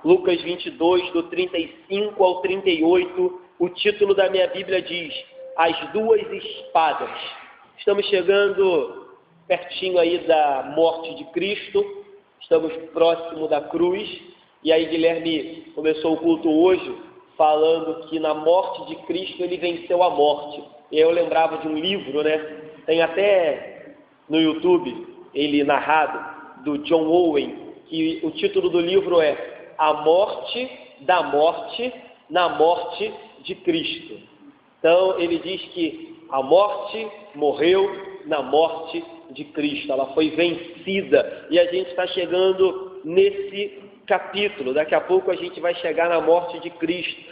Lucas 22, do 35 ao 38, o título da minha Bíblia diz: As Duas Espadas. Estamos chegando pertinho aí da morte de Cristo, estamos próximo da cruz, e aí Guilherme começou o culto hoje falando que na morte de Cristo ele venceu a morte. E aí eu lembrava de um livro, né? Tem até no YouTube ele narrado, do John Owen, que o título do livro é A Morte da Morte na Morte de Cristo. Então ele diz que a morte morreu na morte de Cristo, ela foi vencida, e a gente está chegando nesse capítulo. Daqui a pouco a gente vai chegar na morte de Cristo.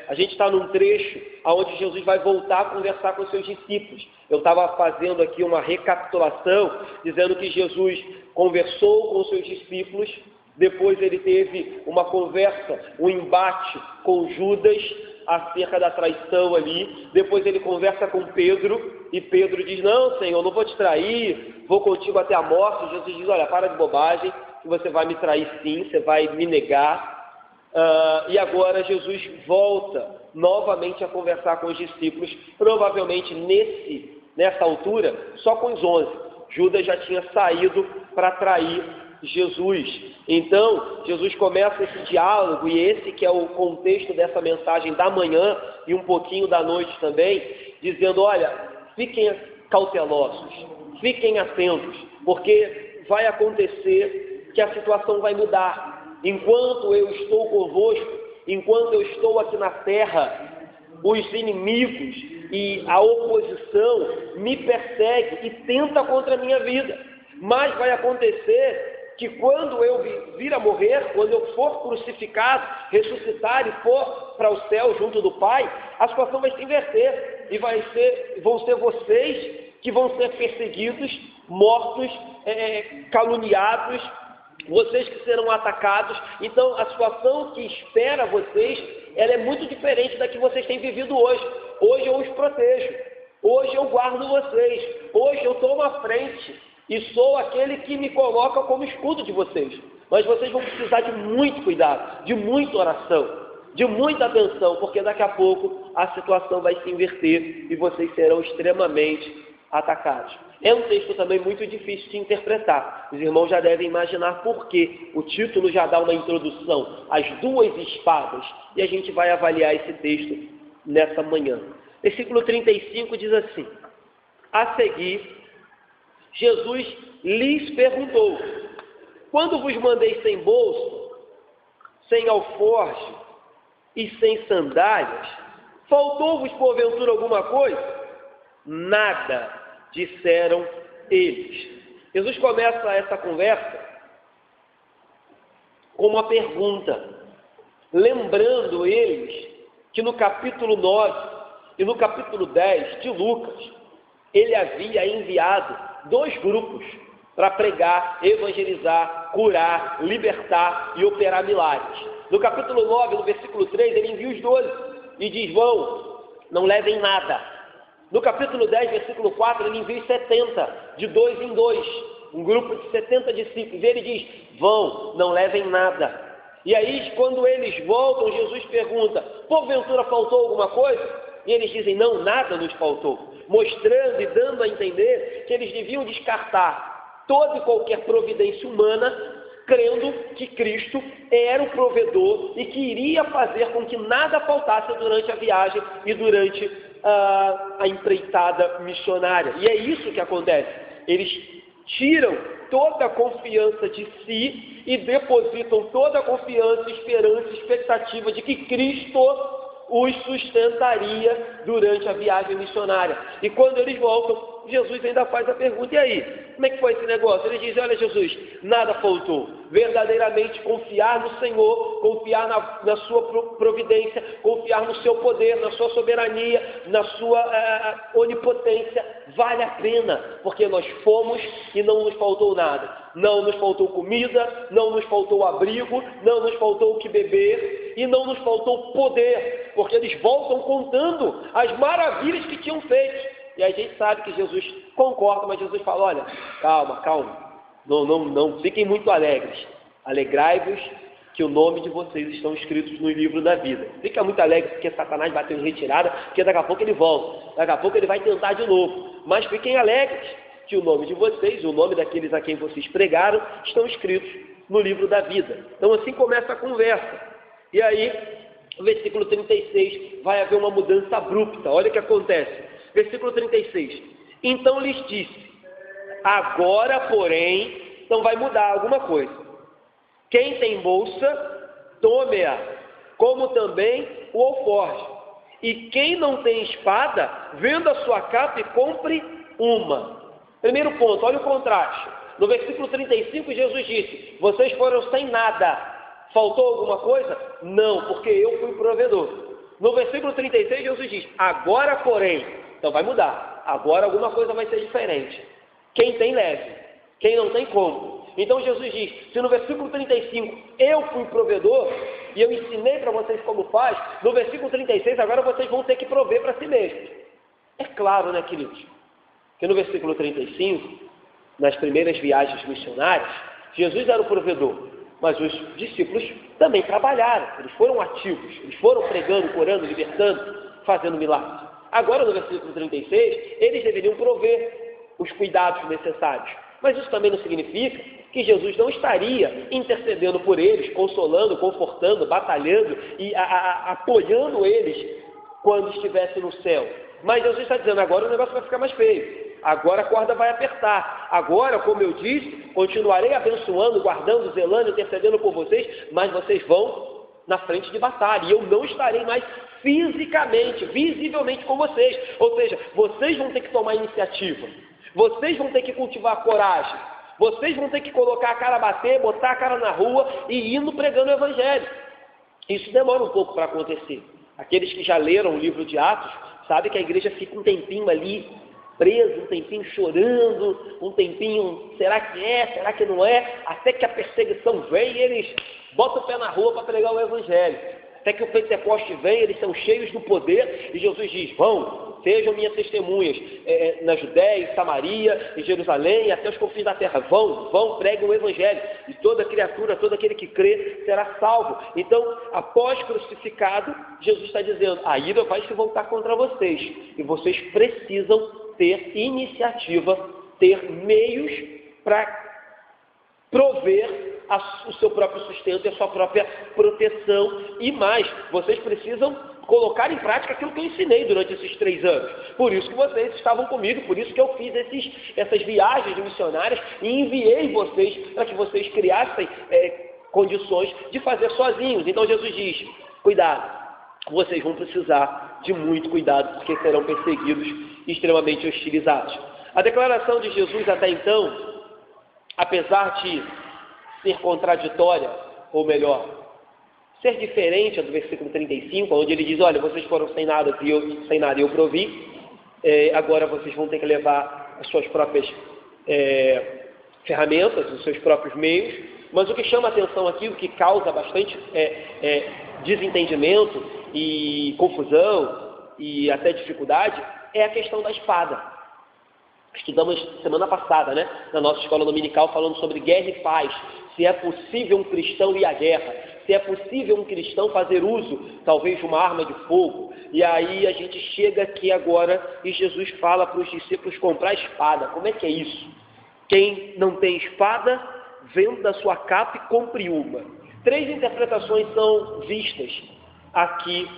A gente está num trecho onde Jesus vai voltar a conversar com os seus discípulos. Eu estava fazendo aqui uma recapitulação, dizendo que Jesus conversou com os seus discípulos, depois ele teve uma conversa, um embate com Judas acerca da traição ali, depois ele conversa com Pedro, e Pedro diz: não, Senhor, não vou te trair, vou contigo até a morte. Jesus diz: olha, para de bobagem, que você vai me trair sim, você vai me negar. E agora Jesus volta novamente a conversar com os discípulos, provavelmente nessa altura, só com os 11. Judas já tinha saído para trair Jesus. Então, Jesus começa esse diálogo, e esse que é o contexto dessa mensagem da manhã e um pouquinho da noite também, dizendo: olha, fiquem cautelosos, fiquem atentos, porque vai acontecer que a situação vai mudar. Enquanto eu estou convosco, enquanto eu estou aqui na terra, os inimigos e a oposição me perseguem e tenta contra a minha vida. Mas vai acontecer que quando eu vir a morrer, quando eu for crucificado, ressuscitar e for para o céu junto do Pai, a situação vai se inverter e vão ser vocês que vão ser perseguidos, mortos, caluniados, vocês que serão atacados. Então a situação que espera vocês, ela é muito diferente da que vocês têm vivido hoje. Hoje eu os protejo, hoje eu guardo vocês, hoje eu tomo a frente e sou aquele que me coloca como escudo de vocês. Mas vocês vão precisar de muito cuidado, de muita oração, de muita atenção, porque daqui a pouco a situação vai se inverter e vocês serão extremamente atacados. É um texto também muito difícil de interpretar. Os irmãos já devem imaginar por quê. O título já dá uma introdução, As Duas Espadas, e a gente vai avaliar esse texto nessa manhã. Versículo 35 diz assim: a seguir, Jesus lhes perguntou: quando vos mandei sem bolso, sem alforje e sem sandálias, faltou-vos porventura alguma coisa? Nada, disseram eles. Jesus começa essa conversa com uma pergunta, lembrando eles que no capítulo 9 e no capítulo 10 de Lucas, ele havia enviado 2 grupos para pregar, evangelizar, curar, libertar e operar milagres. No capítulo 9, no versículo 3, ele envia os 12 e diz: vão, não levem nada. No capítulo 10, versículo 4, ele envia os 70, de 2 em 2, um grupo de 70 discípulos. Ele diz: vão, não levem nada. E aí, quando eles voltam, Jesus pergunta: porventura faltou alguma coisa? E eles dizem: não, nada nos faltou, mostrando e dando a entender que eles deviam descartar toda e qualquer providência humana, crendo que Cristo era o provedor e que iria fazer com que nada faltasse durante a viagem e durante a empreitada missionária. E é isso que acontece. Eles tiram toda a confiança de si e depositam toda a confiança, esperança e expectativa de que Cristo os sustentaria durante a viagem missionária. E quando eles voltam, Jesus ainda faz a pergunta: e aí, como é que foi esse negócio? Ele diz: olha, Jesus, nada faltou. Verdadeiramente confiar no Senhor, confiar na sua providência, confiar no seu poder, na sua soberania, na sua onipotência, vale a pena, porque nós fomos e não nos faltou nada. Não nos faltou comida, não nos faltou abrigo, não nos faltou o que beber e não nos faltou poder, porque eles voltam contando as maravilhas que tinham feito. E a gente sabe que Jesus concorda, mas Jesus fala: olha, calma, não fiquem muito alegres. Alegrai-vos que o nome de vocês estão escritos no livro da vida. Fica muito alegre porque Satanás bateu em retirada, porque daqui a pouco ele volta, daqui a pouco ele vai tentar de novo. Mas fiquem alegres que o nome de vocês, o nome daqueles a quem vocês pregaram, estão escritos no livro da vida. Então assim começa a conversa. E aí, no versículo 36, vai haver uma mudança abrupta. Olha o que acontece. Versículo 36. Então lhes disse, agora, porém, então vai mudar alguma coisa. Quem tem bolsa, tome-a, como também o alforje. E quem não tem espada, venda a sua capa e compre uma. Primeiro ponto, olha o contraste. No versículo 35, Jesus disse, vocês foram sem nada. Faltou alguma coisa? Não, porque eu fui provedor. No versículo 36, Jesus diz, agora, porém, então vai mudar. Agora alguma coisa vai ser diferente. Quem tem, leve. Quem não tem, compre. Então Jesus diz, se no versículo 35 eu fui provedor e eu ensinei para vocês como faz, no versículo 36 agora vocês vão ter que prover para si mesmos. É claro, né, queridos, que no versículo 35, nas primeiras viagens missionárias, Jesus era o provedor, mas os discípulos também trabalharam, eles foram ativos, eles foram pregando, curando, libertando, fazendo milagres. Agora no versículo 36, eles deveriam prover os cuidados necessários. Mas isso também não significa que Jesus não estaria intercedendo por eles, consolando, confortando, batalhando e apoiando eles quando estivesse no céu. Mas Jesus está dizendo, agora o negócio vai ficar mais feio. Agora a corda vai apertar. Agora, como eu disse, continuarei abençoando, guardando, zelando, intercedendo por vocês, mas vocês vão na frente de batalha. E eu não estarei mais fisicamente, visivelmente com vocês. Ou seja, vocês vão ter que tomar iniciativa. Vocês vão ter que cultivar a coragem. Vocês vão ter que colocar a cara a bater, botar a cara na rua e indo pregando o Evangelho. Isso demora um pouco para acontecer. Aqueles que já leram o livro de Atos, sabem que a igreja fica um tempinho ali, preso, um tempinho chorando, um tempinho, será que é, será que não é? Até que a perseguição vem e eles botam o pé na rua para pregar o Evangelho. Até que o Pentecoste vem, eles são cheios do poder e Jesus diz, vão, sejam minhas testemunhas na Judéia, em Samaria, em Jerusalém, até os confins da terra. Vão, preguem o Evangelho. E toda criatura, todo aquele que crê, será salvo. Então, após crucificado, Jesus está dizendo, a ira vai se voltar contra vocês. E vocês precisam ter iniciativa, ter meios para prover o seu próprio sustento e a sua própria proteção. E mais, vocês precisam colocar em prática aquilo que eu ensinei durante esses 3 anos. Por isso que vocês estavam comigo, por isso que eu fiz essas viagens missionárias e enviei vocês para que vocês criassem condições de fazer sozinhos. Então Jesus diz, cuidado, vocês vão precisar de muito cuidado, porque serão perseguidos e extremamente hostilizados. A declaração de Jesus até então, apesar de ser contraditória, ou melhor, ser diferente do versículo 35, onde ele diz, olha, vocês foram sem nada e eu provi, agora vocês vão ter que levar as suas próprias ferramentas, os seus próprios meios, mas o que chama a atenção aqui, o que causa bastante desentendimento e confusão e até dificuldade, é a questão da espada. Estudamos semana passada, né, na nossa escola dominical, falando sobre guerra e paz, se é possível um cristão ir à guerra, se é possível um cristão fazer uso, talvez, de uma arma de fogo. E aí a gente chega aqui agora e Jesus fala para os discípulos comprar espada. Como é que é isso? Quem não tem espada, venda a sua capa e compre uma. 3 interpretações são vistas aqui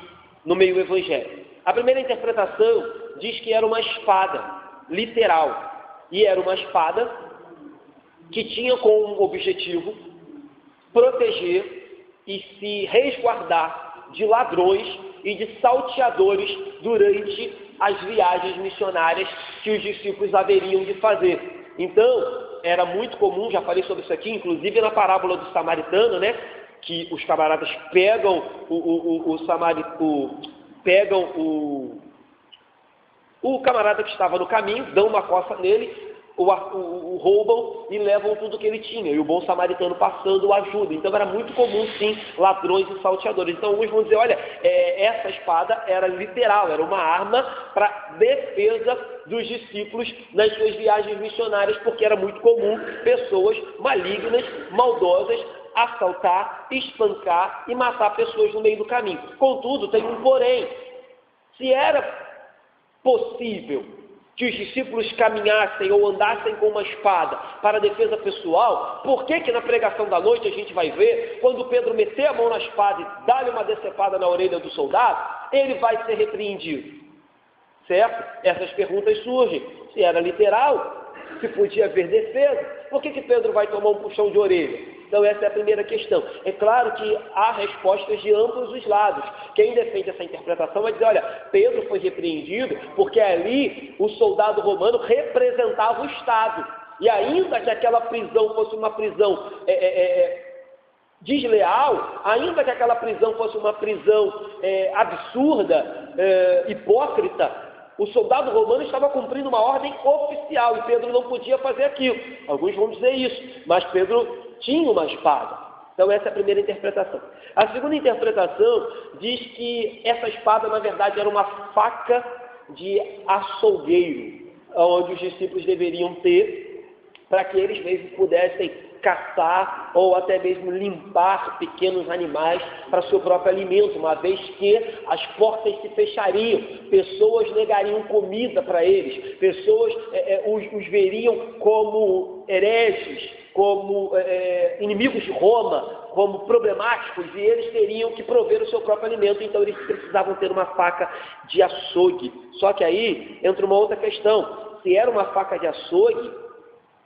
no meio evangélico. A primeira interpretação diz que era uma espada literal, e era uma espada que tinha como objetivo proteger e se resguardar de ladrões e de salteadores durante as viagens missionárias que os discípulos haveriam de fazer. Então, era muito comum, já falei sobre isso aqui, inclusive na parábola do samaritano, né, que os camaradas pegam o camarada que estava no caminho, dão uma coça nele, o roubam e levam tudo que ele tinha. E o bom samaritano passando o ajuda. Então era muito comum, sim, ladrões e salteadores. Então uns vão dizer, olha, essa espada era literal, era uma arma para defesa dos discípulos nas suas viagens missionárias, porque era muito comum pessoas malignas, maldosas, assaltar, espancar e matar pessoas no meio do caminho. Contudo, tem um porém. Se era possível que os discípulos caminhassem ou andassem com uma espada para a defesa pessoal, por que na pregação da noite a gente vai ver, quando Pedro meter a mão na espada e dá-lhe uma decepada na orelha do soldado, ele vai ser repreendido? Certo? Essas perguntas surgem. Se era literal, se podia haver defesa, por que Pedro vai tomar um puxão de orelha? Então essa é a primeira questão. É claro que há respostas de ambos os lados. Quem defende essa interpretação vai dizer, olha, Pedro foi repreendido porque ali o soldado romano representava o Estado. E ainda que aquela prisão fosse uma prisão desleal, ainda que aquela prisão fosse uma prisão absurda, hipócrita, o soldado romano estava cumprindo uma ordem oficial e Pedro não podia fazer aquilo. Alguns vão dizer isso, mas Pedro tinha uma espada. Então essa é a primeira interpretação. A segunda interpretação diz que essa espada, na verdade, era uma faca de açougueiro, onde os discípulos deveriam ter para que eles mesmos pudessem caçar ou até mesmo limpar pequenos animais para seu próprio alimento, uma vez que as portas se fechariam, pessoas negariam comida para eles, pessoas os veriam como hereges, como inimigos de Roma, como problemáticos, e eles teriam que prover o seu próprio alimento, então eles precisavam ter uma faca de açougue. Só que aí entra uma outra questão: se era uma faca de açougue,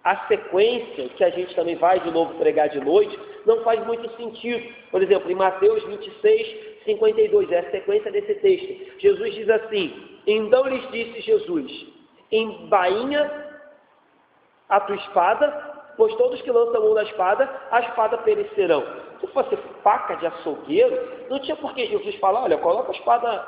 a sequência, que a gente também vai de novo pregar de noite, não faz muito sentido. Por exemplo, em Mateus 26, 52, é a sequência desse texto. Jesus diz assim: então lhes disse Jesus, embainha a tua espada, pois todos que lançam mão da espada, a espada perecerão. Se fosse faca de açougueiro, não tinha por que Jesus falar, olha, coloca a espada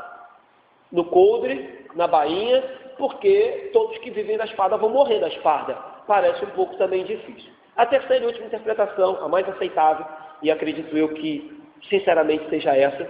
no coldre, na bainha, porque todos que vivem da espada vão morrer da espada. Parece um pouco também difícil. A terceira e última interpretação, a mais aceitável, e acredito eu que, sinceramente, seja essa,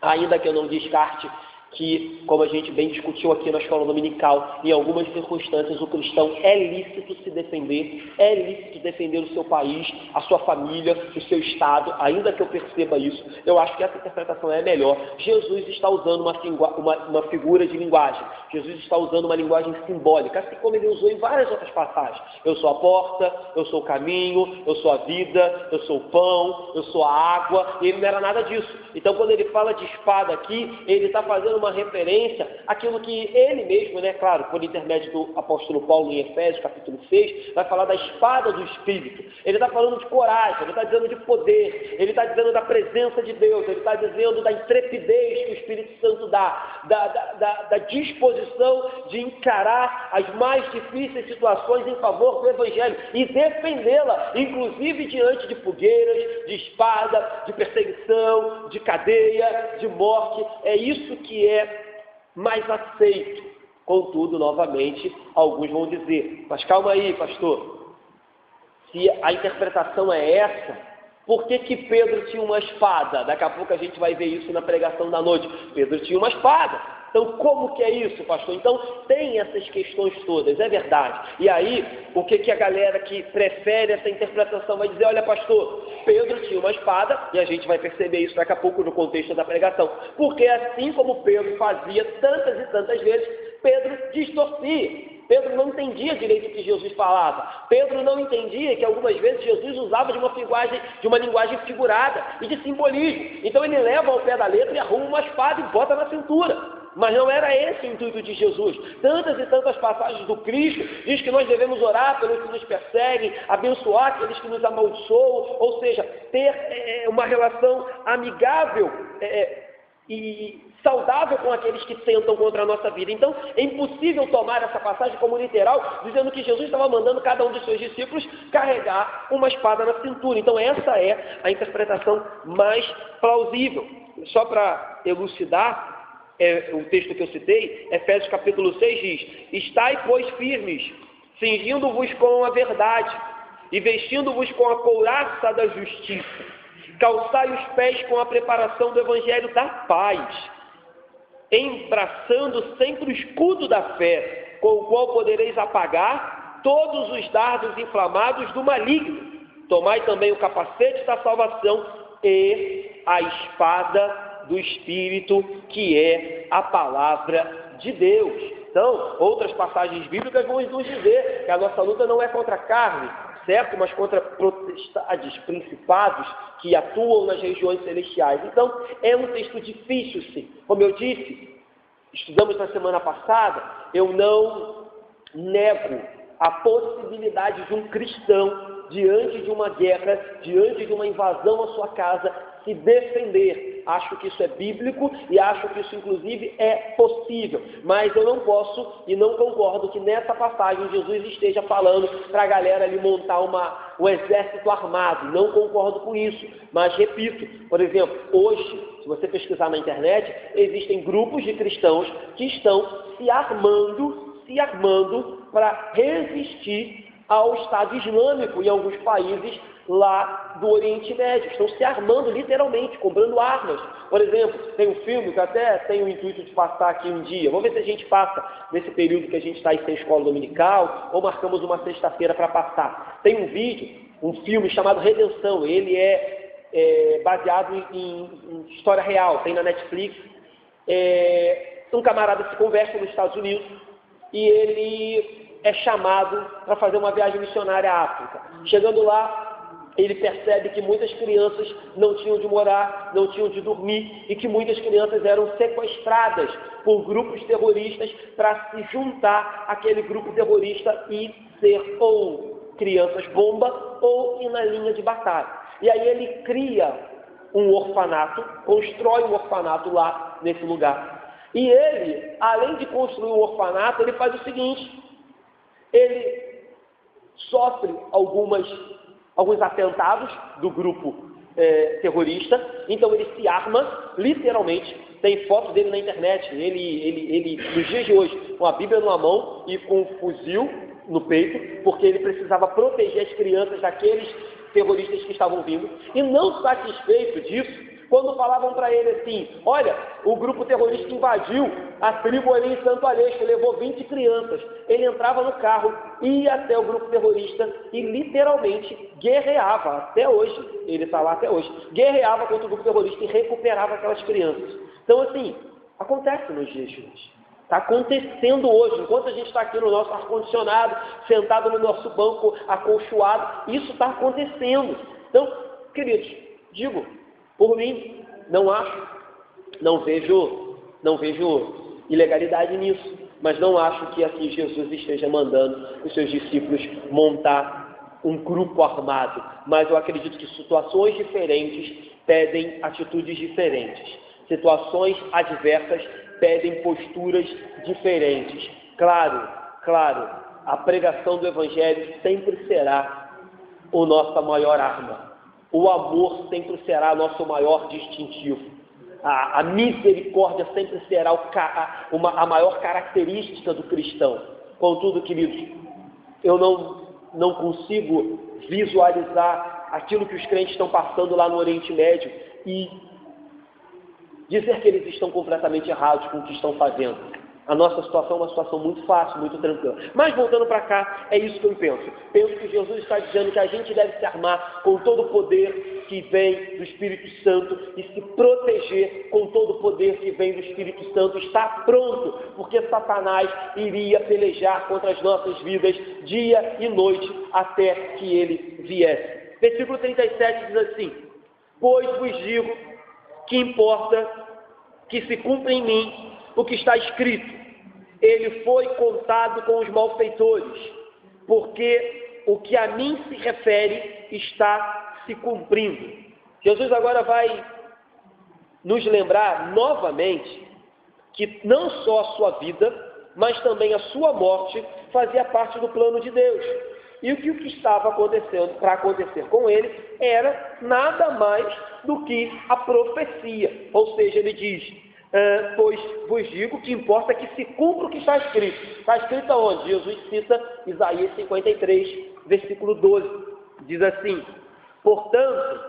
ainda que eu não descarte que, como a gente bem discutiu aqui na escola dominical, em algumas circunstâncias o cristão é lícito se defender, é lícito defender o seu país, a sua família, o seu estado, ainda que eu perceba isso, eu acho que essa interpretação é melhor. Jesus está usando uma figura de linguagem, Jesus está usando uma linguagem simbólica, assim como ele usou em várias outras passagens. Eu sou a porta, eu sou o caminho, eu sou a vida, eu sou o pão, eu sou a água, e ele não era nada disso. Então, quando ele fala de espada aqui, ele está fazendo uma referência àquilo que ele mesmo, claro, por intermédio do apóstolo Paulo em Efésios, capítulo 6, vai falar da espada do Espírito. Ele está falando de coragem, ele está dizendo de poder, ele está dizendo da presença de Deus, ele está dizendo da intrepidez que o Espírito Santo dá, da disposição de encarar as mais difíceis situações em favor do Evangelho e defendê-la, inclusive diante de fogueiras, de espada, de perseguição, de cadeia, de morte. É isso que é mais aceito. Contudo, novamente, alguns vão dizer, mas calma aí, pastor, se a interpretação é essa, por que Pedro tinha uma espada? Daqui a pouco a gente vai ver isso na pregação da noite. Pedro tinha uma espada. Então, como que é isso, pastor? Então, tem essas questões todas, é verdade. E aí, o que a galera que prefere essa interpretação vai dizer? Olha, pastor, Pedro tinha uma espada, e a gente vai perceber isso daqui a pouco no contexto da pregação. Porque assim como Pedro fazia tantas e tantas vezes, Pedro distorcia. Pedro não entendia direito o que Jesus falava. Pedro não entendia que algumas vezes Jesus usava de uma linguagem figurada e de simbolismo. Então ele leva ao pé da letra e arruma uma espada e bota na cintura. Mas não era esse o intuito de Jesus. Tantas e tantas passagens do Cristo diz que nós devemos orar pelos que nos perseguem, abençoar aqueles que nos amaldiçoam, ou seja, ter uma relação amigável e saudável com aqueles que tentam contra a nossa vida. Então, é impossível tomar essa passagem como literal, dizendo que Jesus estava mandando cada um de seus discípulos carregar uma espada na cintura. Então, essa é a interpretação mais plausível. Só para elucidar, o texto que eu citei, Efésios capítulo 6 diz: estai, pois, firmes, cingindo-vos com a verdade e vestindo-vos com a couraça da justiça. Calçai os pés com a preparação do evangelho da paz, embraçando sempre o escudo da fé, com o qual podereis apagar todos os dardos inflamados do maligno. tomai também o capacete da salvação e a espada do Espírito, que é a palavra de Deus. Então, outras passagens bíblicas vão nos dizer que a nossa luta não é contra a carne, certo? Mas contra potestades, principados que atuam nas regiões celestiais. Então, é um texto difícil, sim. Como eu disse, estudamos na semana passada, eu não nego a possibilidade de um cristão, diante de uma guerra, diante de uma invasão à sua casa, se defender. Acho que isso é bíblico e acho que isso, inclusive, é possível. Mas eu não posso e não concordo que nessa passagem Jesus esteja falando para a galera ali montar um exército armado. Não concordo com isso. Mas, repito, por exemplo, hoje, se você pesquisar na internet, existem grupos de cristãos que estão se armando para resistir ao Estado Islâmico em alguns países lá do Oriente Médio. Estão se armando literalmente, comprando armas. Por exemplo, tem um filme que até tenho o intuito de passar aqui um dia. Vamos ver se a gente passa nesse período que a gente está aí sem escola dominical, ou marcamos uma sexta-feira para passar. Tem um vídeo, um filme chamado Redenção. Ele é baseado em história real, tem na Netflix. Um camarada se converte nos Estados Unidos e ele é chamado para fazer uma viagem missionária à África. Chegando lá, ele percebe que muitas crianças não tinham de morar, não tinham de dormir, e que muitas crianças eram sequestradas por grupos terroristas para se juntar àquele grupo terrorista e ser ou crianças bomba ou ir na linha de batalha. E aí ele cria um orfanato, constrói um orfanato lá nesse lugar. E ele, além de construir um orfanato, ele faz o seguinte: ele sofre alguns atentados do grupo terrorista, então ele se arma, literalmente, tem foto dele na internet, ele nos dias de hoje, com a Bíblia numa mão e com um fuzil no peito, porque ele precisava proteger as crianças daqueles terroristas que estavam vindo, e não satisfeito disso, quando falavam para ele assim: olha, o grupo terrorista invadiu a tribo ali em Santo Aleixo, levou 20 crianças. Ele entrava no carro, ia até o grupo terrorista e literalmente guerreava, até hoje, ele está lá até hoje, guerreava contra o grupo terrorista e recuperava aquelas crianças. Então, assim, acontece nos dias de hoje. Está acontecendo hoje, enquanto a gente está aqui no nosso ar-condicionado, sentado no nosso banco acolchoado, isso está acontecendo. Então, queridos, digo, por mim, não vejo ilegalidade nisso, mas não acho que aqui Jesus esteja mandando os seus discípulos montar um grupo armado, mas eu acredito que situações diferentes pedem atitudes diferentes, situações adversas pedem posturas diferentes. Claro, a pregação do Evangelho sempre será a nossa maior arma. O amor sempre será nosso maior distintivo. A misericórdia sempre será a maior característica do cristão. Contudo, queridos, eu não consigo visualizar aquilo que os crentes estão passando lá no Oriente Médio e dizer que eles estão completamente errados com o que estão fazendo. A nossa situação é uma situação muito fácil, muito tranquila. Mas voltando para cá, é isso que eu penso. Penso que Jesus está dizendo que a gente deve se armar com todo o poder que vem do Espírito Santo e se proteger com todo o poder que vem do Espírito Santo. Está pronto, porque Satanás iria pelejar contra as nossas vidas dia e noite até que ele viesse. Versículo 37 diz assim: pois vos digo que importa que se cumpra em mim o que está escrito: ele foi contado com os malfeitores, porque o que a mim se refere está se cumprindo. Jesus agora vai nos lembrar novamente que não só a sua vida, mas também a sua morte fazia parte do plano de Deus. E o que estava acontecendo para acontecer com ele era nada mais do que a profecia. Ou seja, ele diz: pois vos digo que importa que se cumpra o que está escrito. Está escrito aonde? Jesus cita Isaías 53, versículo 12. Diz assim: portanto,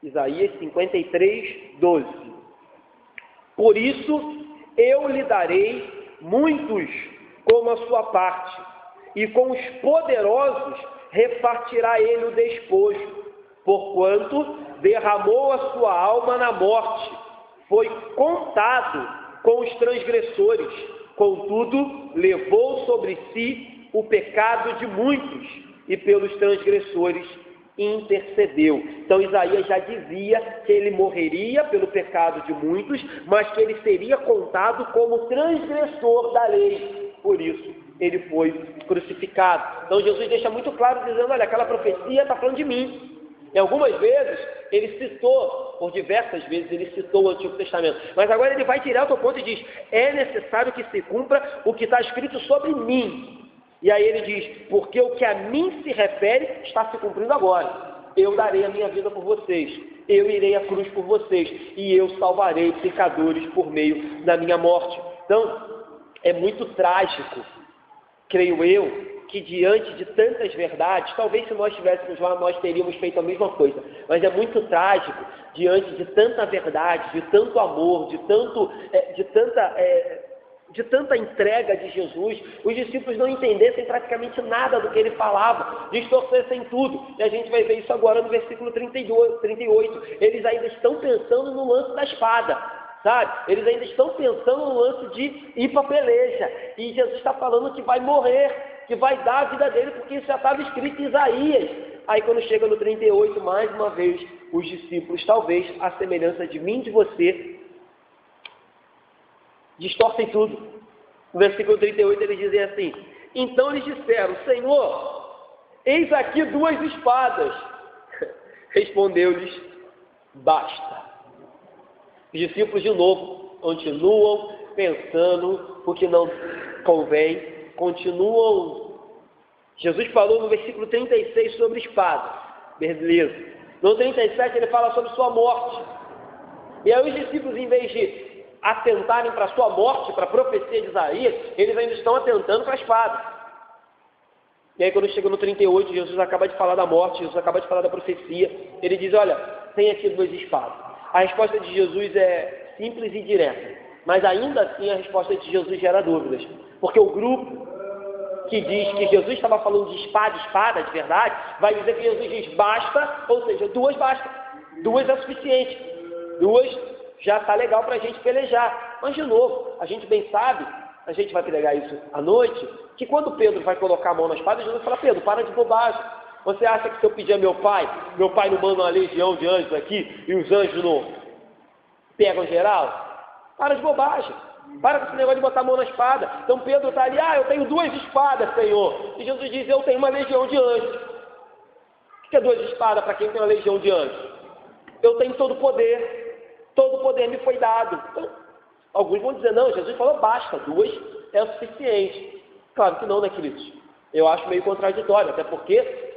Isaías 53, 12. Por isso eu lhe darei muitos como a sua parte, e com os poderosos repartirá ele o despojo, porquanto derramou a sua alma na morte, foi contado com os transgressores, contudo levou sobre si o pecado de muitos, e pelos transgressores intercedeu. Então Isaías já dizia que ele morreria pelo pecado de muitos, mas que ele seria contado como transgressor da lei. Por isso, ele foi crucificado. Então Jesus deixa muito claro, dizendo, olha, aquela profecia está falando de mim. E algumas vezes, ele citou, por diversas vezes, ele citou o Antigo Testamento. Mas agora ele vai tirar o teu ponto e diz, é necessário que se cumpra o que está escrito sobre mim. E aí ele diz, porque o que a mim se refere está se cumprindo agora. Eu darei a minha vida por vocês, eu irei à cruz por vocês, e eu salvarei pecadores por meio da minha morte. Então, é muito trágico, creio eu, que diante de tantas verdades, talvez se nós estivéssemos lá, nós teríamos feito a mesma coisa, mas é muito trágico, diante de tanta verdade, de tanto amor, de tanta entrega de Jesus, os discípulos não entendessem praticamente nada do que ele falava, distorcessem tudo. E a gente vai ver isso agora no versículo 38. Eles ainda estão pensando no lance da espada, sabe? Eles ainda estão pensando no lance de ir para a peleja. E Jesus está falando que vai morrer, que vai dar a vida dele, porque isso já estava escrito em Isaías. Aí quando chega no 38, mais uma vez, os discípulos, talvez à semelhança de mim e de você, distorcem tudo. No versículo 38 eles dizem assim, então eles disseram, Senhor, eis aqui 2 espadas. Respondeu-lhes, basta. Os discípulos de novo continuam pensando o que não convém, continuam. Jesus falou no versículo 36 sobre espadas, beleza. No 37 ele fala sobre sua morte. E aí os discípulos, em vez de atentarem para a sua morte, para a profecia de Isaías, eles ainda estão atentando para a espada. E aí quando chega no 38, Jesus acaba de falar da morte, Jesus acaba de falar da profecia, ele diz, olha, tem aqui 2 espadas. A resposta de Jesus é simples e direta, mas ainda assim a resposta de Jesus gera dúvidas, porque o grupo que diz que Jesus estava falando de espada de verdade, vai dizer que Jesus diz basta, ou seja, 2 basta, 2 é suficiente, 2 já está legal para a gente pelejar. Mas, de novo, a gente bem sabe, a gente vai pregar isso à noite, que quando Pedro vai colocar a mão na espada, Jesus fala, Pedro, para de bobagem. Você acha que se eu pedir a meu pai não manda uma legião de anjos aqui, e os anjos não pegam geral? Para de bobagem. Para com esse negócio de botar a mão na espada. Então Pedro está ali, eu tenho 2 espadas, Senhor. E Jesus diz, eu tenho uma legião de anjos. O que é 2 espadas para quem tem uma legião de anjos? Eu tenho todo o poder. Todo o poder me foi dado. Então, alguns vão dizer, não, Jesus falou basta, 2 é o suficiente. Claro que não, né, queridos? Eu acho meio contraditório, até porque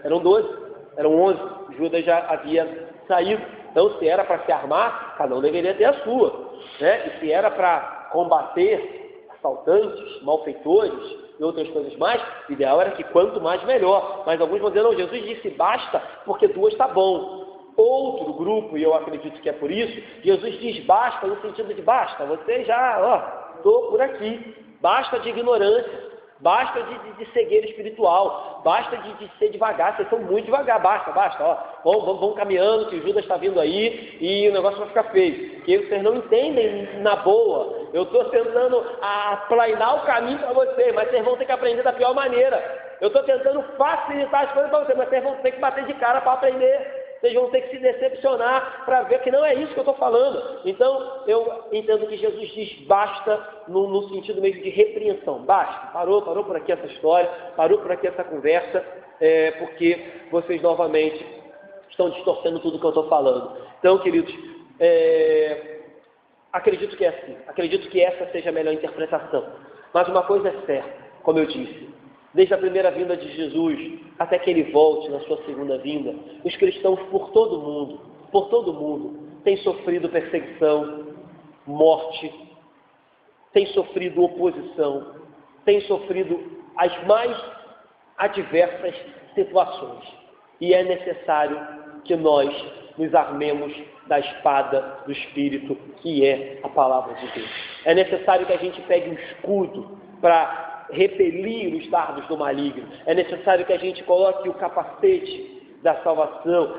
eram 12, eram 11, Judas já havia saído. Então, se era para se armar, cada um deveria ter a sua. Né? E se era para combater assaltantes, malfeitores e outras coisas mais, o ideal era que quanto mais melhor. Mas alguns vão dizer, não, Jesus disse basta, porque 2 está bom. Outro grupo, e eu acredito que é por isso, Jesus diz basta no sentido de basta, você já, estou por aqui, basta de ignorância, basta de cegueira espiritual, basta de ser devagar, vocês são muito devagar, basta, vamos caminhando, que o Judas está vindo aí e o negócio vai ficar feio, porque vocês não entendem na boa, eu estou tentando aplainar o caminho para vocês, mas vocês vão ter que aprender da pior maneira, eu estou tentando facilitar as coisas para vocês, mas vocês vão ter que bater de cara para aprender. Vocês vão ter que se decepcionar para ver que não é isso que eu estou falando. Então, eu entendo que Jesus diz basta no sentido mesmo de repreensão. Basta, parou por aqui essa história, parou por aqui essa conversa, porque vocês novamente estão distorcendo tudo que eu estou falando. Então, queridos, acredito que é assim. Acredito que essa seja a melhor interpretação. Mas uma coisa é certa, como eu disse. Desde a primeira vinda de Jesus até que ele volte na sua segunda vinda, os cristãos por todo o mundo, têm sofrido perseguição, morte, têm sofrido oposição, têm sofrido as mais adversas situações. E é necessário que nós nos armemos da espada do Espírito, que é a palavra de Deus. É necessário que a gente pegue um escudo para repelir os dardos do maligno. É necessário que a gente coloque o capacete da salvação,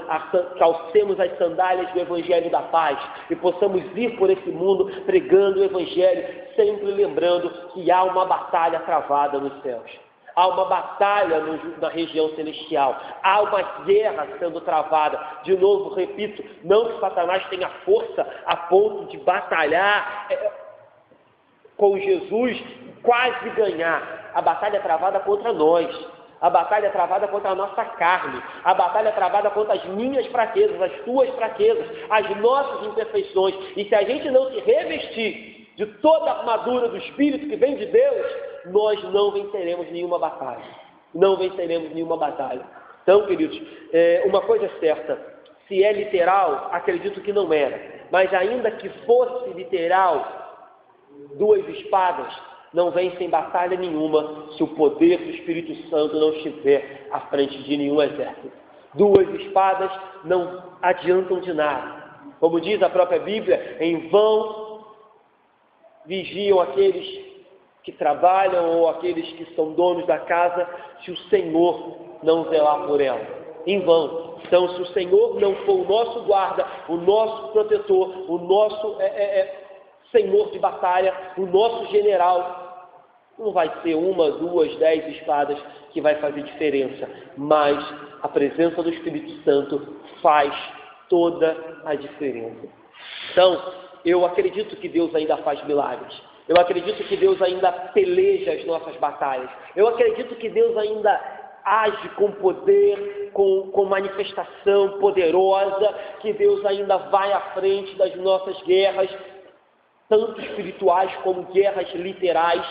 calcemos as sandálias do Evangelho da paz e possamos ir por esse mundo pregando o Evangelho, sempre lembrando que há uma batalha travada nos céus. Há uma batalha na região celestial. Há uma guerra sendo travada. De novo, repito, não que Satanás tenha força a ponto de batalhar com Jesus, quase ganhar. A batalha é travada contra nós. A batalha é travada contra a nossa carne. A batalha é travada contra as minhas fraquezas, as tuas fraquezas, as nossas imperfeições. E se a gente não se revestir de toda a armadura do Espírito que vem de Deus, nós não venceremos nenhuma batalha. Não venceremos nenhuma batalha. Então, queridos, uma coisa é certa. Se é literal, acredito que não era. Mas ainda que fosse literal, 2 espadas não vencem batalha nenhuma se o poder do Espírito Santo não estiver à frente de nenhum exército. 2 espadas não adiantam de nada. Como diz a própria Bíblia, em vão vigiam aqueles que trabalham ou aqueles que são donos da casa, se o Senhor não zelar por ela. Em vão. Então, se o Senhor não for o nosso guarda, o nosso protetor, o nosso Senhor de batalha, o nosso general, não vai ser 1, 2, 10 espadas que vai fazer diferença, mas a presença do Espírito Santo faz toda a diferença. Então, eu acredito que Deus ainda faz milagres. Eu acredito que Deus ainda peleja as nossas batalhas. Eu acredito que Deus ainda age com poder, com manifestação poderosa, que Deus ainda vai à frente das nossas guerras, tanto espirituais como guerras literais,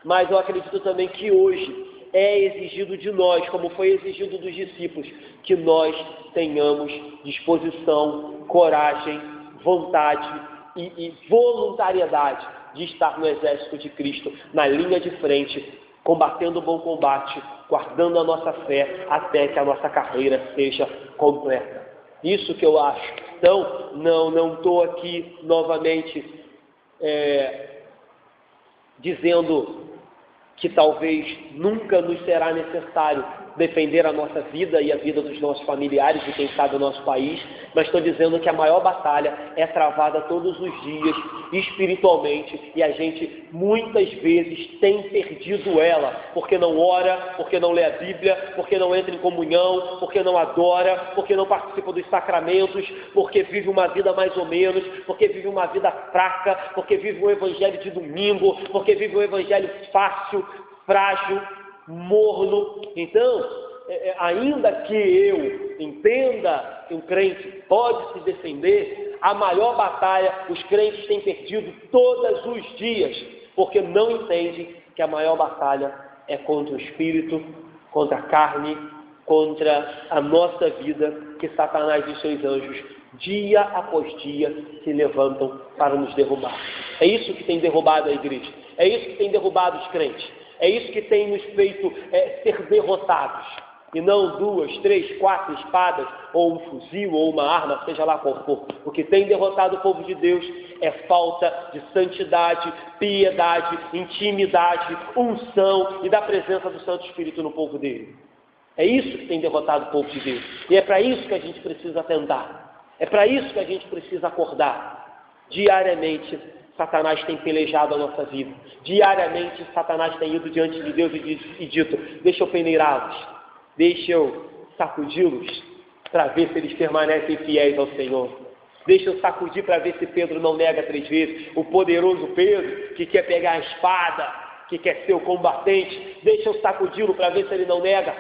mas eu acredito também que hoje é exigido de nós, como foi exigido dos discípulos, que nós tenhamos disposição, coragem, vontade e voluntariedade de estar no exército de Cristo, na linha de frente, combatendo o bom combate, guardando a nossa fé até que a nossa carreira seja completa. Isso que eu acho. Então, não estou aqui novamente dizendo que talvez nunca nos será necessário defender a nossa vida e a vida dos nossos familiares e quem sabe o nosso país, mas estou dizendo que a maior batalha é travada todos os dias, espiritualmente, e a gente muitas vezes tem perdido ela, porque não ora, porque não lê a Bíblia, porque não entra em comunhão, porque não adora, porque não participa dos sacramentos, porque vive uma vida mais ou menos, porque vive uma vida fraca, porque vive um evangelho de domingo, porque vive um evangelho fácil, frágil, morno. Então, ainda que eu entenda que um crente pode se defender, a maior batalha os crentes têm perdido todos os dias, porque não entendem que a maior batalha é contra o espírito, contra a carne, contra a nossa vida, que Satanás e seus anjos, dia após dia, se levantam para nos derrubar. É isso que tem derrubado a igreja, é isso que tem derrubado os crentes. É isso que tem nos feito ser derrotados. E não 2, 3, 4 espadas, ou um fuzil, ou uma arma, seja lá qual for. O que tem derrotado o povo de Deus é falta de santidade, piedade, intimidade, unção e da presença do Santo Espírito no povo dele. É isso que tem derrotado o povo de Deus. E é para isso que a gente precisa atentar. É para isso que a gente precisa acordar. Diariamente, Satanás tem pelejado a nossa vida. Diariamente, Satanás tem ido diante de Deus e dito: deixa eu peneirá-los, deixa eu sacudi-los, para ver se eles permanecem fiéis ao Senhor. Deixa eu sacudir para ver se Pedro não nega 3 vezes. O poderoso Pedro, que quer pegar a espada, que quer ser o combatente, deixa eu sacudi-lo para ver se ele não nega.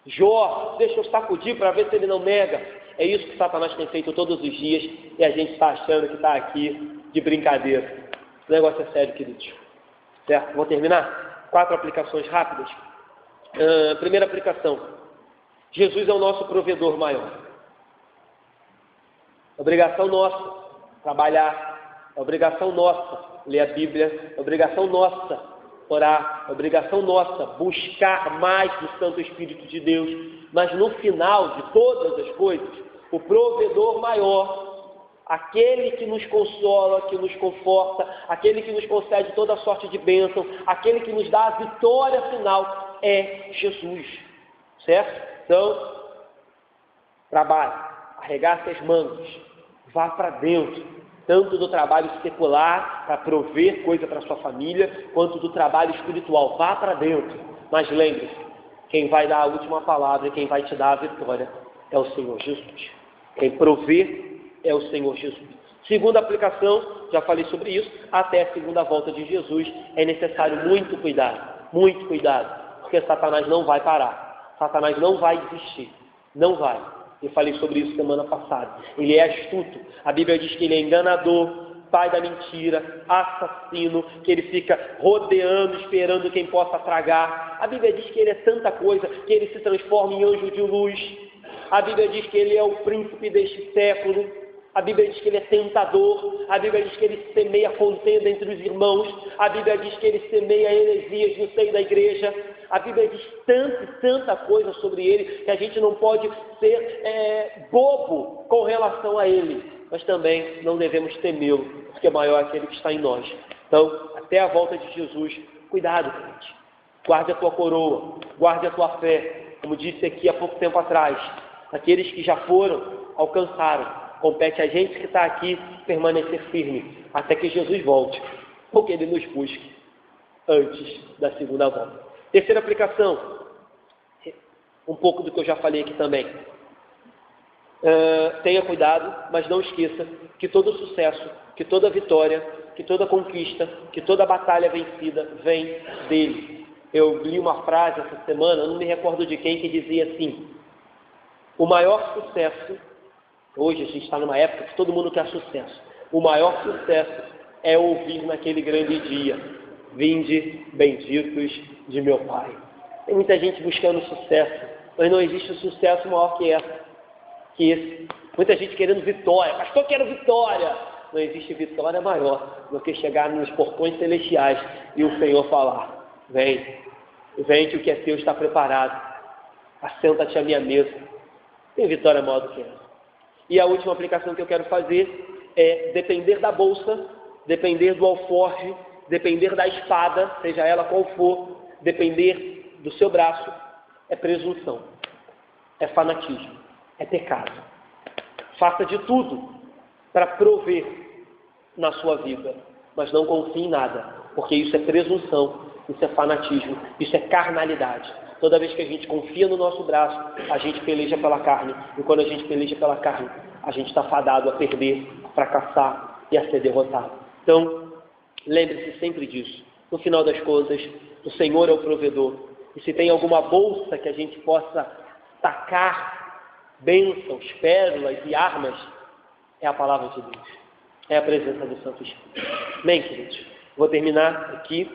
Jó, deixa eu sacudir para ver se ele não nega. É isso que Satanás tem feito todos os dias, e a gente está achando que está aqui de brincadeira. O negócio é sério, queridos. Certo? Vou terminar? 4 aplicações rápidas. Primeira aplicação. Jesus é o nosso provedor maior. Obrigação nossa trabalhar. Obrigação nossa ler a Bíblia. Obrigação nossa orar. Obrigação nossa buscar mais do Santo Espírito de Deus. Mas no final de todas as coisas, o provedor maior aquele que nos consola, que nos conforta, aquele que nos concede toda sorte de bênção, aquele que nos dá a vitória final é Jesus, certo? Então, trabalhe, arregace as mangas, vá para dentro, tanto do trabalho secular, para prover coisa para sua família, quanto do trabalho espiritual, vá para dentro. Mas lembre-se, quem vai dar a última palavra e quem vai te dar a vitória é o Senhor Jesus. Quem provê é o Senhor Jesus. Segunda aplicação, já falei sobre isso, até a segunda volta de Jesus é necessário muito cuidado, porque Satanás não vai parar, Satanás não vai desistir, não vai. Eu falei sobre isso semana passada. Ele é astuto, a Bíblia diz que ele é enganador, pai da mentira, assassino, que ele fica rodeando, esperando quem possa tragar. A Bíblia diz que ele é tanta coisa, que ele se transforma em anjo de luz. A Bíblia diz que ele é o príncipe deste século. A Bíblia diz que ele é tentador. A Bíblia diz que ele semeia contenda entre os irmãos. A Bíblia diz que ele semeia heresias no seio da igreja. A Bíblia diz tanta coisa sobre ele, que a gente não pode ser bobo com relação a ele. Mas também não devemos temê-lo, porque maior é aquele que está em nós. Então, até a volta de Jesus, cuidado, gente. Guarde a tua coroa, guarde a tua fé. Como disse aqui há pouco tempo atrás, aqueles que já foram, alcançaram. Compete a gente que está aqui permanecer firme, até que Jesus volte, ou que ele nos busque antes da segunda volta. Terceira aplicação, um pouco do que eu já falei aqui também. Tenha cuidado, mas não esqueça que todo sucesso, que toda vitória, que toda conquista, que toda batalha vencida vem dele. Eu li uma frase essa semana, eu não me recordo de quem, que dizia assim: o maior sucesso, hoje a gente está numa época que todo mundo quer sucesso, o maior sucesso é ouvir naquele grande dia: vinde benditos de meu Pai. Tem muita gente buscando sucesso, mas não existe sucesso maior que esse. Muita gente querendo vitória. Pastor, eu quero vitória. Não existe vitória maior do que chegar nos portões celestiais e o Senhor falar: vem que o que é teu está preparado. Assenta-te à minha mesa. Tem vitória maior do que essa. E a última aplicação que eu quero fazer é depender da bolsa, depender do alforje, depender da espada, seja ela qual for, depender do seu braço, é presunção, é fanatismo, é pecado. Faça de tudo para prover na sua vida, mas não confie em nada, porque isso é presunção, isso é fanatismo, isso é carnalidade. Toda vez que a gente confia no nosso braço, a gente peleja pela carne, e quando a gente peleja pela carne, a gente está fadado a perder, a fracassar e a ser derrotado. Então, lembre-se sempre disso. No final das contas, o Senhor é o provedor. E se tem alguma bolsa que a gente possa tacar bênçãos, pérolas e armas, é a palavra de Deus. É a presença do Santo Espírito. Bem, queridos, vou terminar aqui.